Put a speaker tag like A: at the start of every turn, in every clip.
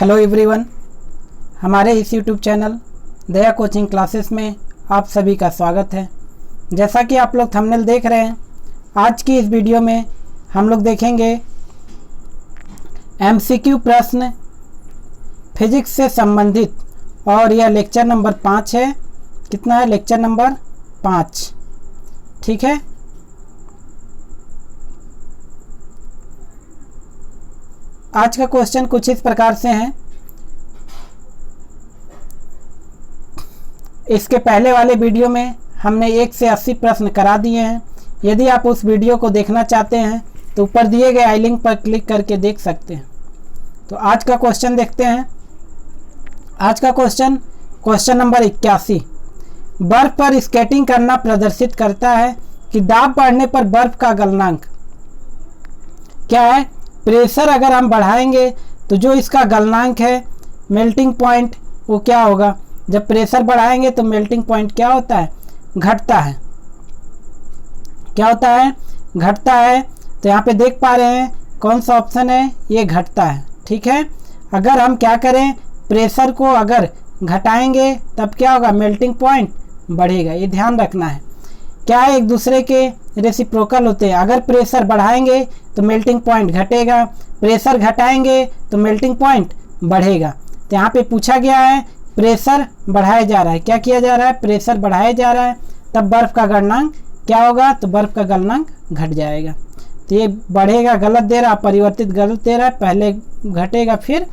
A: Hello everyone, हमारे इस YouTube channel दया coaching classes में आप सभी का स्वागत है। जैसा कि आप लोग थंबनेल देख रहे हैं, आज की इस वीडियो में हम लोग देखेंगे एमसीक्यू प्रश्न फिजिक्स से संबंधित, और यह लेक्चर नंबर 5 है। कितना है? Lecture number 5। ठीक है। आज का क्वेश्चन कुछ इस प्रकार से है। इसके पहले वाले वीडियो में हमने 1 से 80 प्रश्न करा दिए हैं। यदि आप उस वीडियो को देखना चाहते हैं तो ऊपर दिए गए आई लिंक पर क्लिक करके देख सकते हैं। तो आज का क्वेश्चन देखते हैं। आज का क्वेश्चन नंबर 81। बर्फ पर स्केटिंग करना प्रदर्शित करता है कि दाब बढ़ने पर बर्फ का गलनांक क्या है? प्रेशर अगर हम बढ़ाएंगे तो जो इसका गलनांक है, मेल्टिंग पॉइंट, वो क्या होगा? जब प्रेशर बढ़ाएंगे तो मेल्टिंग पॉइंट क्या होता है? घटता है। क्या होता है? घटता है। तो यहाँ पे देख पा रहे हैं कौन सा ऑप्शन है? ये घटता है। ठीक है। अगर हम क्या करें, प्रेशर को अगर घटाएंगे तब क्या होगा? मेल्टिंग पॉइंट बढ़ेगा। ये ध्यान रखना है। क्या है? एक दूसरे के रेसिप्रोकल होते हैं। अगर प्रेशर बढ़ाएंगे तो मेल्टिंग पॉइंट घटेगा, प्रेशर घटाएंगे तो मेल्टिंग पॉइंट बढ़ेगा। तो यहाँ पे पूछा गया है प्रेशर बढ़ाया जा रहा है। क्या किया जा रहा है? प्रेशर बढ़ाया जा रहा है, तब बर्फ का गलनांक क्या होगा? तो बर्फ का गलनांक घट जाएगा। तो ये बढ़ेगा गलत दे रहा, परिवर्तित गलत दे रहा है, पहले घटेगा फिर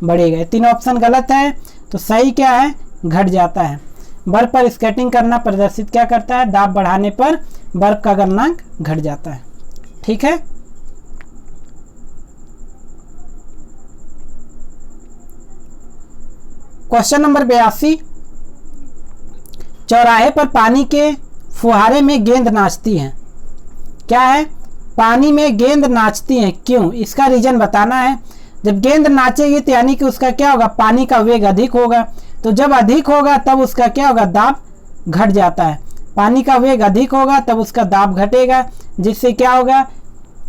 A: बढ़ेगा। ये 3 ऑप्शन गलत है। तो सही क्या है? घट जाता है। बर्फ पर स्केटिंग करना प्रदर्शित क्या करता है? दाब बढ़ाने पर बर्फ का गलनांक घट जाता है। ठीक है। Question number 82। चौराहे पर पानी के फुहारे में गेंद नाचती है। क्या है? पानी में गेंद नाचती है। क्यों? इसका रीजन बताना है। जब गेंद नाचेगी तो यानी कि उसका क्या होगा? पानी का वेग अधिक होगा। तो जब अधिक होगा तब उसका क्या होगा? दाब घट जाता है। पानी का वेग अधिक होगा तब उसका दाब घटेगा, जिससे क्या होगा?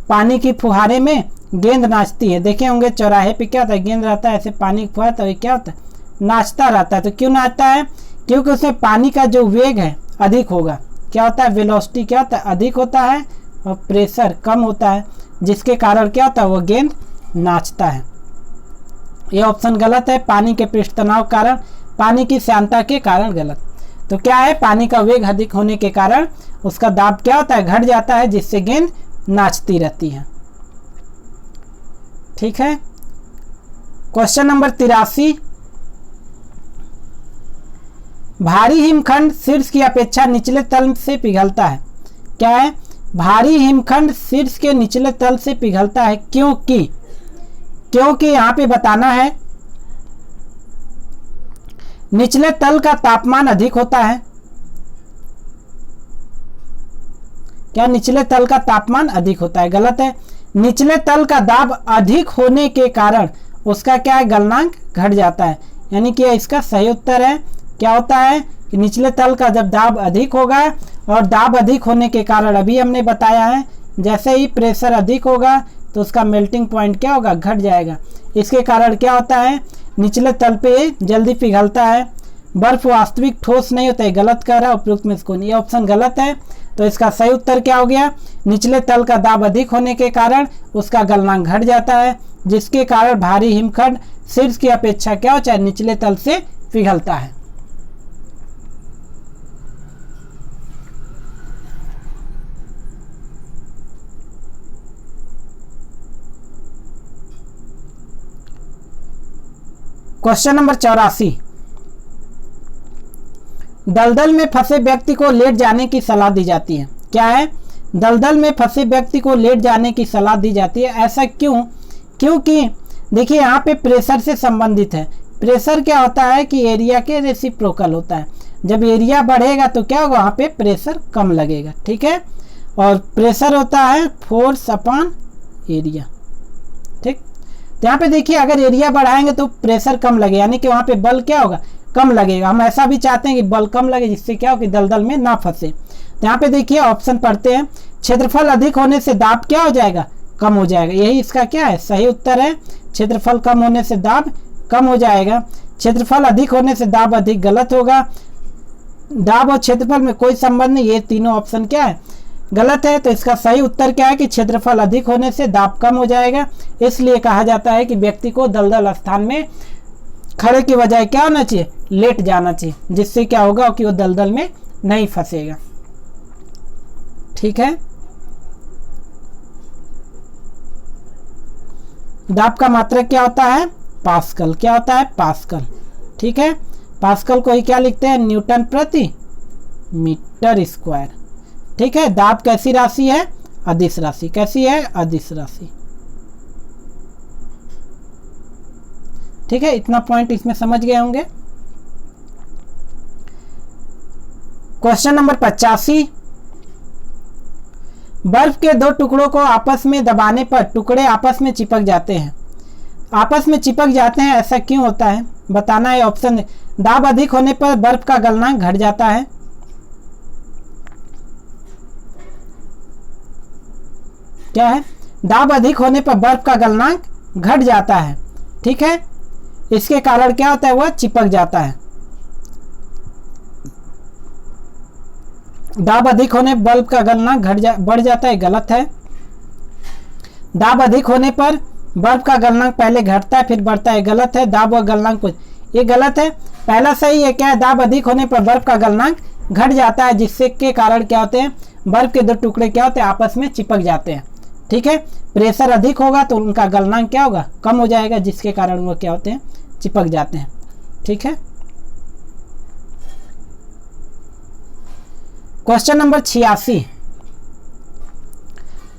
A: पानी की फुहारे में गेंद नाचती है। देखे होंगे चौराहे पे क्या होता है? गेंद रहता है, ऐसे पानी की फुहारा, तो क्या होता है? नाचता रहता है। तो क्यों नाचता है? क्योंकि उसमें पानी का जो वेग है अधिक होगा। क्या होता है? वेलोसिटी क्या होता है? अधिक होता है, और प्रेशर कम होता है, जिसके कारण क्या होता है? वो गेंद नाचता है। ये ऑप्शन गलत है। पानी के पृष्ठ तनाव कारण, पानी की श्यानता के कारण गलत। तो क्या है? पानी का वेग अधिक होने के कारण उसका दाब क्या होता है? घट जाता है, जिससे गेंद नाचती रहती है। ठीक है। Question number 83। भारी हिमखंड शीर्ष की अपेक्षा निचले तल से पिघलता है। क्या है? भारी हिमखंड शीर्ष के निचले तल से पिघलता है। क्योंकि यहाँ पे बताना है निचले तल का तापमान अधिक होता है। क्या? निचले तल का तापमान अधिक होता है। गलत है। निचले तल का दाब अधिक होने के कारण उसका क्या है? गलनांक घट जाता है। यानी कि इसका सही उत्तर है। क्या होता है कि निचले तल का जब दाब अधिक होगा, और दाब अधिक होने के कारण अभी हमने बताया है, जैसे ही प्रेशर अधिक होगा तो उसका मेल्टिंग पॉइंट क्या होगा? घट जाएगा। इसके कारण क्या होता है? निचले तल पे जल्दी पिघलता है। बर्फ वास्तविक ठोस नहीं होता है। गलत कह रहा है उपयुक्त में इसको। ये ऑप्शन गलत है। तो इसका सही उत्तर क्या हो गया? निचले तल का दाब अधिक होने के कारण उसका गलनांक घट जाता है, जिसके कारण भारी हिमखंड शीर्ष की अपेक्षा क्या होता है? निचले तल से पिघलता है। Question number 84। दलदल में फंसे व्यक्ति को लेट जाने की सलाह दी जाती है। क्या है? दलदल में फंसे व्यक्ति को लेट जाने की सलाह दी जाती है। ऐसा क्यों? क्योंकि देखिए यहाँ पे प्रेशर से संबंधित है। प्रेशर क्या होता है कि एरिया के रेसिप्रोकल होता है। जब एरिया बढ़ेगा तो क्या होगा? वहाँ पे प्रेशर कम लगेगा। ठीक है। और प्रेशर होता है फोर्स अपॉन एरिया। ठीक। तो यहाँ पे देखिए अगर एरिया बढ़ाएंगे तो प्रेशर कम लगे, यानी कि वहाँ पे बल क्या होगा? कम लगेगा। हम ऐसा भी चाहते हैं कि बल कम लगे, जिससे क्या हो कि दलदल में ना फंसे। तो यहाँ पे देखिए ऑप्शन पढ़ते हैं। क्षेत्रफल अधिक होने से दाब क्या हो जाएगा? कम हो जाएगा। यही इसका क्या है? सही उत्तर है। क्षेत्रफल कम होने से दाब कम हो जाएगा। क्षेत्रफल अधिक होने से दाब अधिक, गलत होगा। दाब और क्षेत्रफल में कोई संबंध नहीं, ये तीनों ऑप्शन क्या है, गलत है। तो इसका सही उत्तर क्या है कि क्षेत्रफल अधिक होने से दाब कम हो जाएगा। इसलिए कहा जाता है कि व्यक्ति को दलदल स्थान में खड़े की बजाय क्या होना चाहिए, लेट जाना चाहिए, जिससे क्या होगा कि वो दलदल में नहीं फंसेगा। ठीक है। दाब का मात्रक क्या होता है, पास्कल। क्या होता है, पास्कल। ठीक है। पास्कल को ही क्या लिखते हैं, न्यूटन प्रति मीटर स्क्वायर। ठीक है। दाब कैसी राशि है, अदिश राशि। कैसी है, अदिश राशि। ठीक है। इतना पॉइंट इसमें समझ गए होंगे। क्वेश्चन नंबर 85, बर्फ के दो टुकड़ों को आपस में दबाने पर टुकड़े आपस में चिपक जाते हैं। आपस में चिपक जाते हैं, ऐसा क्यों होता है, बताना है। ऑप्शन, दाब अधिक होने पर बर्फ का गलनांक घट जाता है। क्या है, दाब अधिक होने पर बर्फ का गलनांक घट जाता है। ठीक है। इसके कारण क्या होता है, वह चिपक जाता है। दाब अधिक होने पर बल्ब का गलनांक बढ़ जाता है, गलत है। दाब अधिक होने पर बर्फ का गलनांक पहले घटता है फिर बढ़ता है, गलत है। दाब और गलनांक ये गलत है। पहला सही है, क्या है, दाब अधिक होने पर बर्फ का गलनांक घट जाता है, जिससे के कारण क्या होते हैं, बर्फ के दो टुकड़े क्या होते हैं, आपस में चिपक जाते हैं। ठीक है। प्रेशर अधिक होगा तो उनका गलनांक क्या होगा, कम हो जाएगा, जिसके कारण वो क्या होते हैं, चिपक जाते हैं। ठीक है। क्वेश्चन नंबर 86,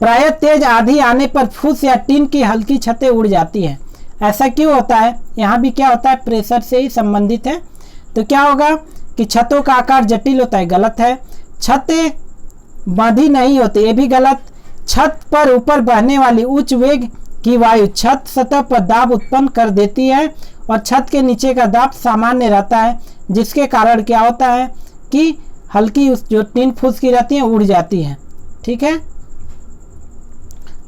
A: प्रायः तेज आंधी आने पर फूस या टीन की हल्की छतें उड़ जाती हैं, ऐसा क्यों होता है। यहाँ भी क्या होता है, प्रेशर से ही संबंधित है। तो क्या होगा कि छतों का आकार जटिल होता है, गलत है। छतें बांधी नहीं होती, ये भी गलत। छत पर ऊपर बहने वाली उच्च वेग की वायु छत सतह पर दाब उत्पन्न कर देती है और छत के नीचे का दाब सामान्य रहता है, जिसके कारण क्या होता है कि हल्की उस जो टीन फूस की रहती है उड़ जाती है। ठीक है।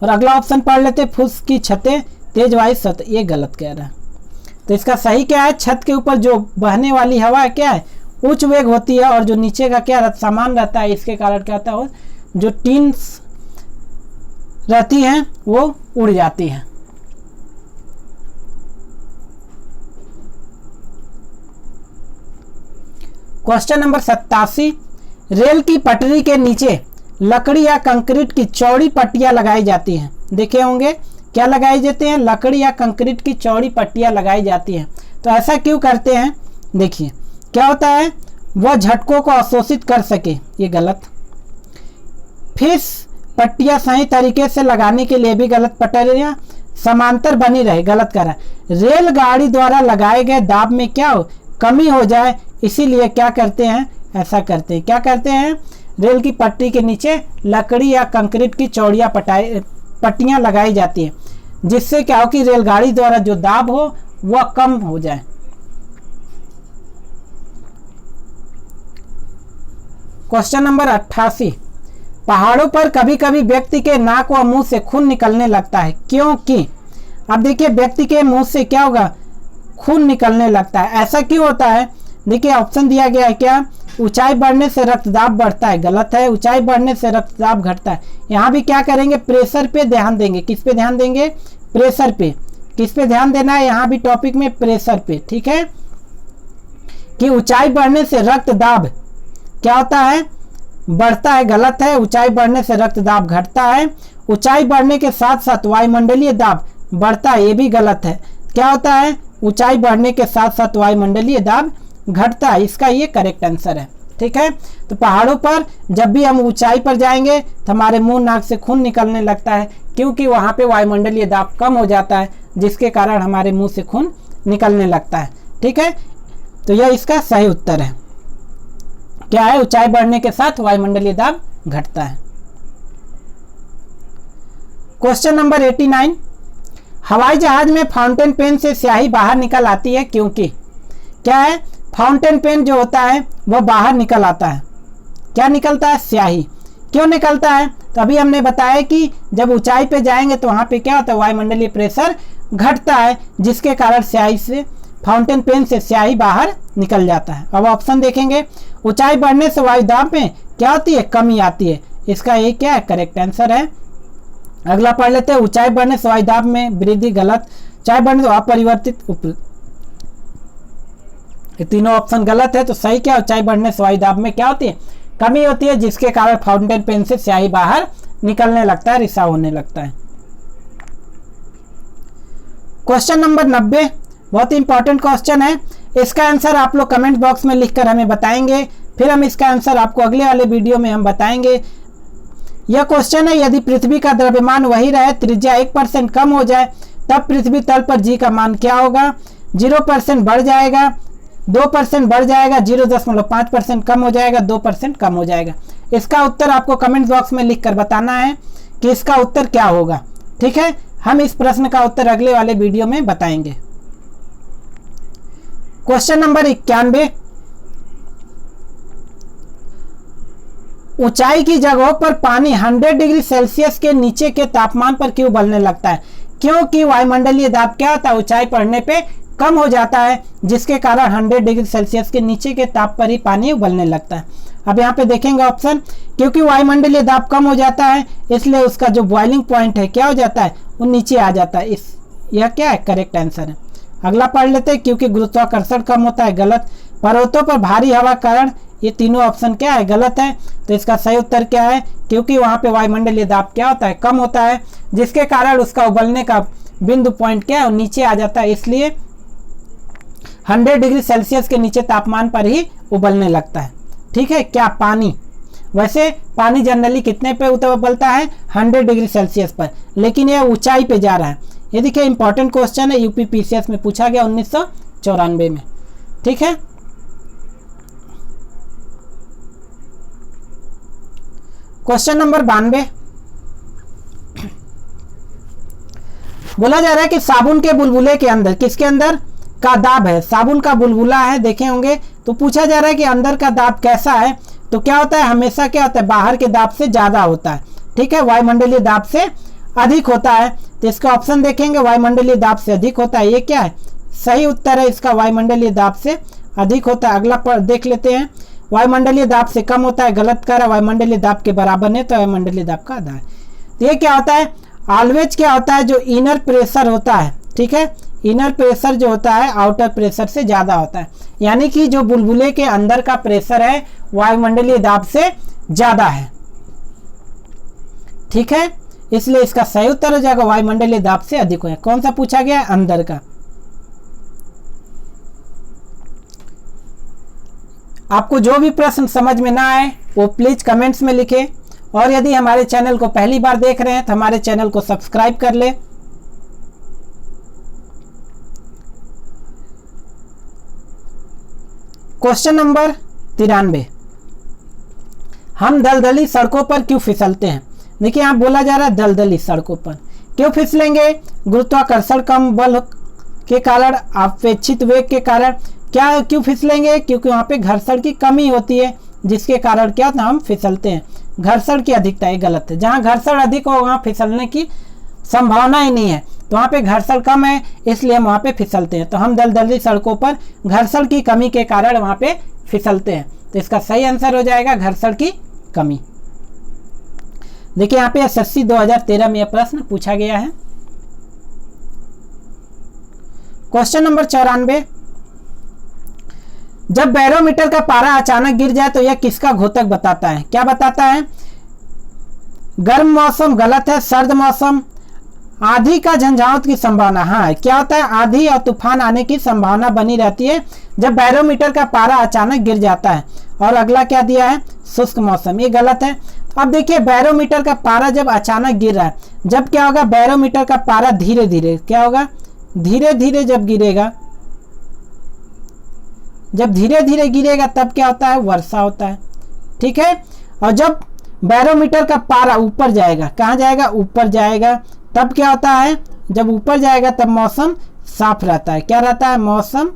A: और अगला ऑप्शन पढ़ लेते, फूस की छतें तेज वायु सतह, ये गलत कह रहा है। तो इसका सही क्या है, छत के ऊपर जो बहने वाली हवा है क्या है, उच्च वेग होती है, और जो नीचे का क्या सामान रहता है, इसके कारण क्या होता है, जो टीन रहती हैं वो उड़ जाती हैं। क्वेश्चन नंबर 87, रेल की पटरी के नीचे लकड़ी या कंक्रीट की चौड़ी पट्टियां लगाई जाती हैं। देखे होंगे क्या लगाई जाती हैं, लकड़ी या कंक्रीट की चौड़ी पट्टियां लगाई जाती हैं। तो ऐसा क्यों करते हैं, देखिए क्या होता है, वह झटकों को अवशोषित कर सके, ये गलत। फिर पट्टियां सही तरीके से लगाने के लिए भी गलत, पटरियां समांतर बनी रहे, गलत कर रहा है। रेलगाड़ी द्वारा लगाए गए दाब में क्या हो, कमी हो जाए, इसीलिए क्या करते हैं, ऐसा करते हैं। क्या करते हैं, रेल की पट्टी के नीचे लकड़ी या कंक्रीट की चौड़ियां पट्टियां लगाई जाती है, जिससे क्या हो कि रेलगाड़ी द्वारा जो दाब हो वह कम हो जाए। क्वेश्चन नंबर 88, पहाड़ों पर कभी कभी व्यक्ति के नाक व मुंह से खून निकलने लगता है, क्योंकि। अब देखिए व्यक्ति के मुंह से क्या होगा, खून निकलने लगता है, ऐसा क्यों होता है। देखिए ऑप्शन दिया गया है, क्या, ऊंचाई बढ़ने से रक्तदाब बढ़ता है, गलत है। ऊंचाई बढ़ने से रक्तदाब घटता है। यहाँ भी क्या करेंगे, प्रेशर पे ध्यान देंगे। किस पे ध्यान देंगे, प्रेशर पे। किस पे ध्यान देना है, यहाँ भी टॉपिक में प्रेशर पे। ठीक है, कि ऊंचाई बढ़ने से रक्तदाब क्या होता है, बढ़ता है, गलत है। ऊंचाई बढ़ने से रक्तदाब घटता है। ऊंचाई बढ़ने के साथ साथ वायुमंडलीय दाब बढ़ता है, ये भी गलत है। क्या होता है, ऊंचाई बढ़ने के साथ साथ वायुमंडलीय दाब घटता है, इसका ये करेक्ट आंसर है। ठीक है। तो पहाड़ों पर जब भी हम ऊंचाई पर जाएंगे तो हमारे मुंह नाक से खून निकलने लगता है, क्योंकि वहां पे वायुमंडलीय दाब कम हो जाता है, जिसके कारण हमारे मुंह से खून निकलने लगता है। ठीक है। तो यह इसका सही उत्तर है। क्या है, ऊंचाई बढ़ने के साथ वायुमंडलीय दाब घटता है। क्वेश्चन नंबर 89, हवाई जहाज में फाउंटेन पेन से स्याही बाहर निकल आती है, क्योंकि। क्या है, फाउंटेन पेन जो होता है वह बाहर निकल आता है, क्या निकलता है, स्याही। क्यों निकलता है, तो अभी हमने बताया कि जब ऊंचाई पे जाएंगे तो वहां पे क्या होता है, वायुमंडलीय प्रेशर घटता है, जिसके कारण स्याही से फाउंटेन पेन से स्याही बाहर निकल जाता है। अब ऑप्शन देखेंगे, ऊंचाई बढ़ने से वायु दाब में क्या होती है, कमी आती है। इसका ये क्या है, करेक्ट आंसर है। अगला पढ़ लेते हैं, ऊंचाई बढ़ने से वायु दाब में वृद्धि, गलत। ऊंचाई बढ़ने से अपरिवर्तित ये तीनों ऑप्शन गलत है। तो सही क्या, ऊंचाई बढ़ने से वायु दाब में क्या होती है, कमी होती है, जिसके कारण फाउंटेन पेन से स्याही बाहर निकलने लगता है, रिसाव होने लगता है। क्वेश्चन नंबर 90 बहुत ही इंपॉर्टेंट क्वेश्चन है। इसका आंसर आप लोग कमेंट बॉक्स में लिखकर हमें बताएंगे, फिर हम इसका आंसर आपको अगले वाले वीडियो में हम बताएंगे। यह क्वेश्चन है, यदि पृथ्वी का द्रव्यमान वही रहे, त्रिज्या 1% कम हो जाए, तब पृथ्वी तल पर जी का मान क्या होगा। 0% बढ़ जाएगा, 2% बढ़ जाएगा, 0.5% कम हो जाएगा, 2% कम हो जाएगा। इसका उत्तर आपको कमेंट बॉक्स में लिखकर बताना है कि इसका उत्तर क्या होगा। ठीक है, हम इस प्रश्न का उत्तर अगले वाले वीडियो में बताएंगे। क्वेश्चन नंबर 91, ऊंचाई की जगहों पर पानी 100 डिग्री सेल्सियस के नीचे के तापमान पर क्यों उबलने लगता है। क्योंकि वायुमंडलीय दाब क्या होता है, ऊंचाई बढ़ने पे कम हो जाता है, जिसके कारण 100 डिग्री सेल्सियस के नीचे के ताप पर ही पानी उबलने लगता है। अब यहाँ पे देखेंगे ऑप्शन, क्योंकि वायुमंडलीय दाब कम हो जाता है इसलिए उसका जो बॉइलिंग पॉइंट है क्या हो जाता है, वो नीचे आ जाता है। यह क्या है, करेक्ट आंसर है। अगला पढ़ लेते हैं, क्योंकि गुरुत्वाकर्षण कम होता है, गलत। पर्वतों पर भारी हवा कारण, ये तीनों ऑप्शन क्या है, गलत है। तो इसका सही उत्तर क्या है, क्योंकि वहाँ पे वायुमंडलीय दाब क्या होता है, कम होता है, जिसके कारण उसका उबलने का बिंदु पॉइंट क्या है, नीचे आ जाता है, इसलिए 100 डिग्री सेल्सियस के नीचे तापमान पर ही उबलने लगता है। ठीक है, क्या पानी, वैसे पानी जनरली कितने पे उबलता है, 100 डिग्री सेल्सियस पर, लेकिन यह ऊंचाई पे जा रहा है। ये देखिए इंपॉर्टेंट क्वेश्चन है, यूपी पीसीएस में पूछा गया 1994 में। ठीक है, क्वेश्चन नंबर 92, बोला जा रहा है कि साबुन के बुलबुले के अंदर, किसके अंदर, का दाब है, साबुन का बुलबुला है, देखे होंगे। तो पूछा जा रहा है कि अंदर का दाब कैसा है। तो क्या होता है, हमेशा क्या होता है, बाहर के दाब से ज्यादा होता है। ठीक है, वायुमंडलीय दाब से अधिक होता है। तो इसका ऑप्शन देखेंगे, वायुमंडलीय दाब से अधिक होता है, ये क्या है, सही उत्तर है इसका, वायुमंडलीय दाब से अधिक होता है। अगला देख लेते हैं, वायुमंडलीय दाब से कम होता है, गलत कर, वायुमंडलीय दाब के बराबर नहीं, तो वायुमंडलीय दाब का आधा है। तो ये क्या होता है, ऑलवेज क्या होता है, जो इनर प्रेशर होता है, ठीक है, इनर प्रेशर जो होता है आउटर प्रेशर से ज्यादा होता है, यानी कि जो बुलबुले के अंदर का प्रेशर है वायुमंडलीय दाब से ज्यादा है। ठीक है, इसलिए इसका सही उत्तर हो जाएगा वायुमंडलीय दाब से अधिक हो। कौन सा पूछा गया है, अंदर का। आपको जो भी प्रश्न समझ में ना आए वो प्लीज कमेंट्स में लिखें, और यदि हमारे चैनल को पहली बार देख रहे हैं तो हमारे चैनल को सब्सक्राइब कर ले। क्वेश्चन नंबर 93, हम दलदली सड़कों पर क्यों फिसलते हैं। देखिए यहाँ बोला जा रहा है दलदली सड़कों पर क्यों फिसलेंगे, गुरुत्वाकर्षण कम बल के कारण, अपेक्षित वेग के कारण, क्या क्यों फिसलेंगे, क्योंकि वहाँ पे घर्षण की कमी होती है, जिसके कारण क्या होता है, हम फिसलते हैं। घर्षण की अधिकता, ये गलत है, जहाँ घर्षण अधिक हो वहाँ फिसलने की संभावना ही नहीं है, तो वहाँ पे घर्षण कम है इसलिए हम वहाँ पे फिसलते हैं। तो हम दलदली सड़कों पर घर्षण की कमी के कारण वहाँ पे फिसलते हैं। तो इसका सही आंसर हो जाएगा घर्षण की कमी। देखिए यहाँ पे एसएससी 2013 में यह प्रश्न पूछा गया है। क्वेश्चन नंबर 94, जब बैरोमीटर का पारा अचानक गिर जाए तो यह किसका घोतक बताता है। क्या बताता है, गर्म मौसम, गलत है। सर्द मौसम, आंधी का झंझावात की संभावना, हाँ क्या होता है, आंधी और तूफान आने की संभावना बनी रहती है जब बैरोमीटर का पारा अचानक गिर जाता है। और अगला क्या दिया है, शुष्क मौसम, ये गलत है। अब देखिए बैरोमीटर का पारा जब अचानक गिर रहा है, जब क्या होगा, बैरोमीटर का पारा धीरे धीरे क्या होगा, धीरे धीरे जब गिरेगा, जब धीरे धीरे गिरेगा तब क्या होता है, वर्षा होता है। ठीक है, और जब बैरोमीटर का पारा ऊपर जाएगा, कहाँ जाएगा, ऊपर जाएगा, तब क्या होता है, जब ऊपर जाएगा तब मौसम साफ रहता है। क्या रहता है, मौसम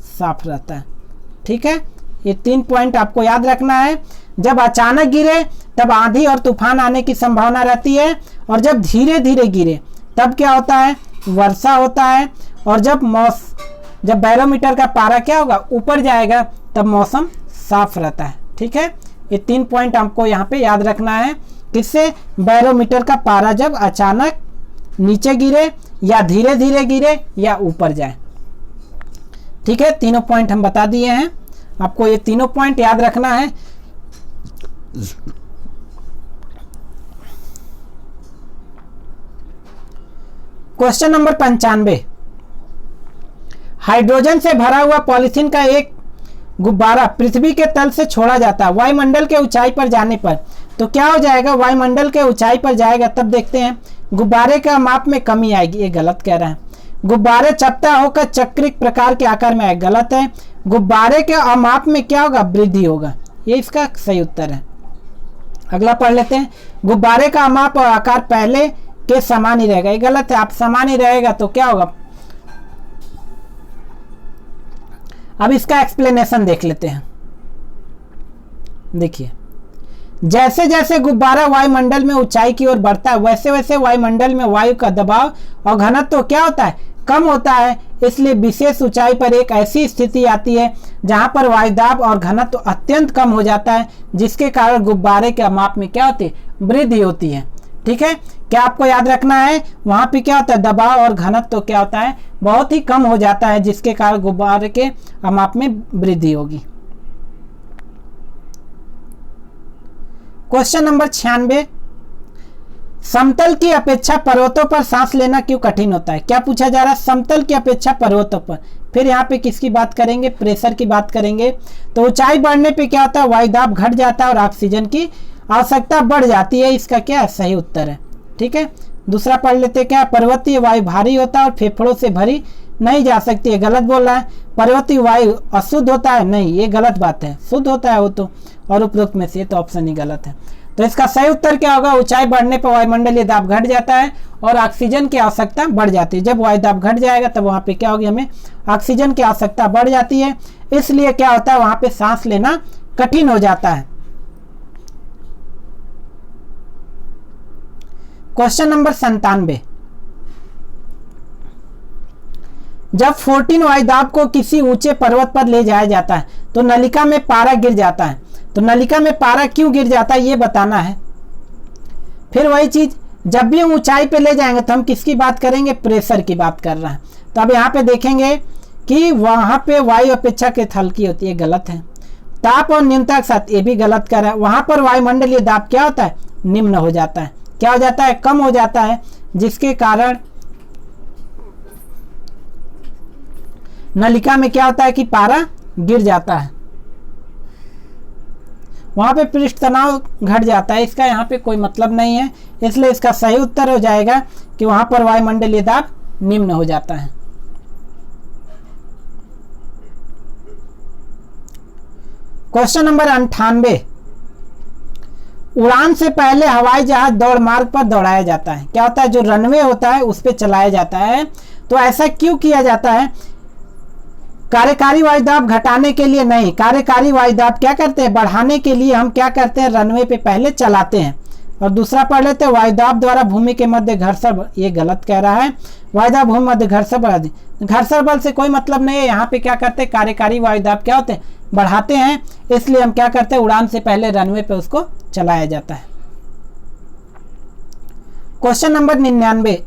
A: साफ रहता है। ठीक है, ये 3 पॉइंट आपको याद रखना है। जब अचानक गिरे तब आंधी और तूफान आने की संभावना रहती है, और जब धीरे धीरे गिरे तब क्या होता है, वर्षा होता है। और जब जब बैरोमीटर का पारा क्या होगा, ऊपर जाएगा, तब मौसम साफ रहता है। ठीक है, ये 3 पॉइंट हमको यहाँ पे याद रखना है। किससे? बैरोमीटर का पारा जब अचानक नीचे गिरे या धीरे धीरे गिरे या ऊपर जाए। ठीक है, तीनों पॉइंट हम बता दिए हैं, आपको ये तीनों पॉइंट याद रखना है। क्वेश्चन नंबर 95, हाइड्रोजन से भरा हुआ पॉलीथीन का एक गुब्बारा पृथ्वी के तल से छोड़ा जाता है वायुमंडल के ऊंचाई पर जाने पर, तो क्या हो जाएगा? वायुमंडल के ऊंचाई पर जाएगा तब देखते हैं गुब्बारे का माप में कमी आएगी, ये गलत कह रहा है। गुब्बारे चपटा होकर चक्रिक प्रकार के आकार में आएगा, गलत है। गुब्बारे के माप में क्या होगा? वृद्धि होगा, ये इसका सही उत्तर है। अगला पढ़ लेते हैं, गुब्बारे का माप और आकार पहले के समान ही रहेगा, ये गलत है। आप समान ही रहेगा तो क्या होगा? अब इसका एक्सप्लेनेशन देख लेते हैं। देखिए, जैसे जैसे गुब्बारा वायुमंडल में ऊंचाई की ओर बढ़ता है वैसे वैसे वायुमंडल में वायु का दबाव और घनत्व तो क्या होता है? कम होता है। इसलिए विशेष ऊंचाई पर एक ऐसी स्थिति आती है जहां पर वायुदाब और घनत्व अत्यंत कम हो जाता है, जिसके कारण गुब्बारे के माप में क्या होती है? वृद्धि होती है। ठीक है, क्या आपको याद रखना है? वहां पे क्या होता है? दबाव और घनत्व तो क्या होता है? बहुत ही कम हो जाता है, जिसके कारण गुब्बारे के माप में वृद्धि होगी। क्वेश्चन नंबर 96, समतल की अपेक्षा पर्वतों पर सांस लेना क्यों कठिन होता है? क्या पूछा जा रहा है? समतल की अपेक्षा पर्वतों पर। फिर यहाँ पे किसकी बात करेंगे? प्रेशर की बात करेंगे। तो ऊंचाई बढ़ने पे क्या होता है? वायुदाब घट जाता है और ऑक्सीजन की आवश्यकता बढ़ जाती है। इसका क्या सही उत्तर है? ठीक है, दूसरा पढ़ लेते क्या? पर्वतीय वायु भारी होता है और फेफड़ों से भरी नहीं जा सकती है, गलत बोल रहा है। पर्वतीय वायु अशुद्ध होता है, नहीं, ये गलत बात है, शुद्ध होता है वो तो, और उपरोक्त में से तो ऑप्शन ही गलत है। तो इसका सही उत्तर क्या होगा? ऊंचाई बढ़ने पर वायुमंडलीय दाब घट जाता है और ऑक्सीजन की आवश्यकता बढ़ जाती है। जब वायुदाब घट जाएगा तब वहां पे क्या होगी? हमें ऑक्सीजन की आवश्यकता बढ़ जाती है, इसलिए क्या होता है? वहां पे सांस लेना कठिन हो जाता है। क्वेश्चन नंबर 97, जब 14 वायुदाब को किसी ऊंचे पर्वत पर ले जाया जाता है तो नलिका में पारा गिर जाता है, तो नलिका में पारा क्यों गिर जाता है ये बताना है। फिर वही चीज, जब भी ऊंचाई पे ले जाएंगे तो हम किसकी बात करेंगे? प्रेशर की बात कर रहे हैं। तो अब यहाँ पे देखेंगे कि वहां पे वायु अपेक्षाकृत हल्की होती है, गलत है। ताप और न्यूनता के साथ, ये भी गलत कर रहा है। वहां पर वायुमंडलीय दाब क्या होता है? निम्न हो जाता है। क्या हो जाता है? कम हो जाता है, जिसके कारण नलिका में क्या होता है कि पारा गिर जाता है, वहां पे पृष्ठ तनाव घट जाता है। इसका यहाँ पे कोई मतलब नहीं है, इसलिए इसका सही उत्तर हो जाएगा कि वहां पर वायुमंडलीय दाब निम्न हो जाता है। क्वेश्चन नंबर 98, उड़ान से पहले हवाई जहाज दौड़ मार्ग पर दौड़ाया जाता है। क्या होता है? जो रनवे होता है उस पर चलाया जाता है। तो ऐसा क्यों किया जाता है? कार्यकारी वायुदाब घटाने के लिए नहीं, कार्यकारी वायुदाब क्या करते हैं? बढ़ाने के लिए हम क्या करते हैं? रनवे पे पहले चलाते हैं। और दूसरा पढ़ लेते हैं, वायुदाब द्वारा भूमि के मध्य घर्षण, ये गलत कह रहा है। वायुदाब भूमि मध्य घर्षण बढ़ा दी, घर्षण बल से कोई मतलब नहीं है। यहाँ पे क्या करते हैं? कार्यकारी वायुदाब क्या होते हैं? बढ़ाते हैं, इसलिए हम क्या करते हैं? उड़ान से पहले रनवे पे उसको चलाया जाता है। क्वेश्चन नंबर 99,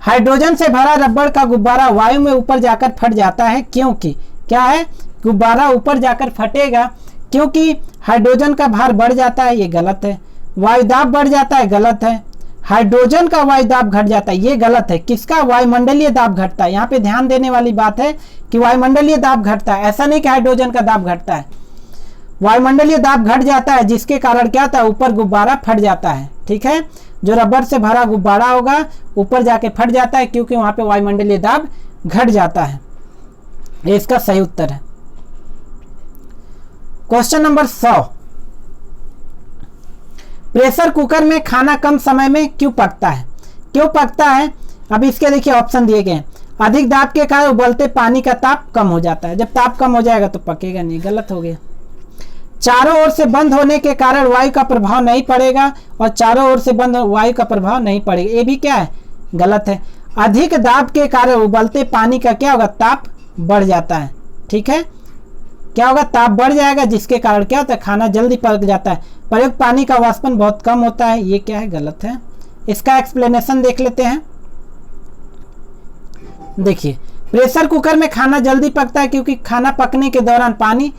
A: हाइड्रोजन से भरा रबड़ का गुब्बारा वायु में ऊपर जाकर फट जाता है, क्योंकि क्या है? गुब्बारा ऊपर जाकर फटेगा क्योंकि हाइड्रोजन का भार बढ़ जाता है, ये गलत है। वायुदाब बढ़ जाता है, गलत है। हाइड्रोजन का वायुदाब घट जाता है, ये गलत है। किसका? वायुमंडलीय दाब घटता है। यहाँ पे ध्यान देने वाली बात है कि वायुमंडलीय दाब घटता है, ऐसा नहीं कि हाइड्रोजन का दाब घटता है। वायुमंडलीय दाब घट जाता है, जिसके कारण क्या होता है? ऊपर गुब्बारा फट जाता है। ठीक है, जो रबर से भरा गुब्बारा होगा ऊपर जाके फट जाता है क्योंकि वहां पे वायुमंडलीय दाब घट जाता है। ये इसका सही उत्तर है। क्वेश्चन नंबर 100, प्रेशर कुकर में खाना कम समय में क्यों पकता है? क्यों पकता है? अब इसके देखिए ऑप्शन दिए गए हैं। अधिक दाब के कारण उबलते पानी का ताप कम हो जाता है, जब ताप कम हो जाएगा तो पकेगा नहीं, गलत हो गया। चारों ओर से बंद होने के कारण वायु का प्रभाव नहीं पड़ेगा और चारों ओर से बंद वायु का प्रभाव नहीं पड़ेगा, ये भी क्या है? गलत है। अधिक दाब के कारण उबलते पानी का क्या होगा? ताप बढ़ जाता है। ठीक है, क्या होगा, ताप बढ़ जाएगा, जिसके कारण क्या होता है, खाना जल्दी पक जाता है। प्रयुक्त पानी का वाष्पन बहुत कम होता है, ये क्या है, गलत है। इसका एक्सप्लेनेशन देख लेते हैं। देखिए, प्रेशर कुकर में खाना जल्दी पकता है क्योंकि खाना पकने के दौरान पानी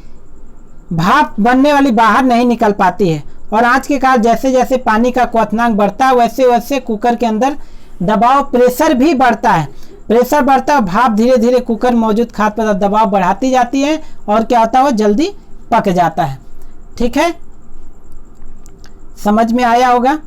A: भाप बनने वाली बाहर नहीं निकल पाती है, और आंच के कारण जैसे जैसे पानी का क्वथनांक बढ़ता है वैसे वैसे कुकर के अंदर दबाव प्रेशर भी बढ़ता है। प्रेशर बढ़ता है, भाप धीरे धीरे कुकर मौजूद खाद्य पदार्थ दबाव बढ़ाती जाती है, और क्या होता है, वो जल्दी पक जाता है। ठीक है, समझ में आया होगा।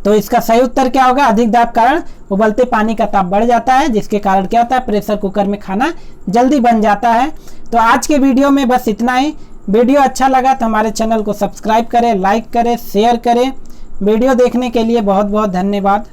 A: तो इसका सही उत्तर क्या होगा, अधिक दाब कारण उबलते पानी का ताप बढ़ जाता है, जिसके कारण क्या होता है, प्रेशर कुकर में खाना जल्दी बन जाता है। तो आज के वीडियो में बस इतना ही। वीडियो अच्छा लगा तो हमारे चैनल को सब्सक्राइब करें, लाइक करें, शेयर करें। वीडियो देखने के लिए बहुत बहुत धन्यवाद।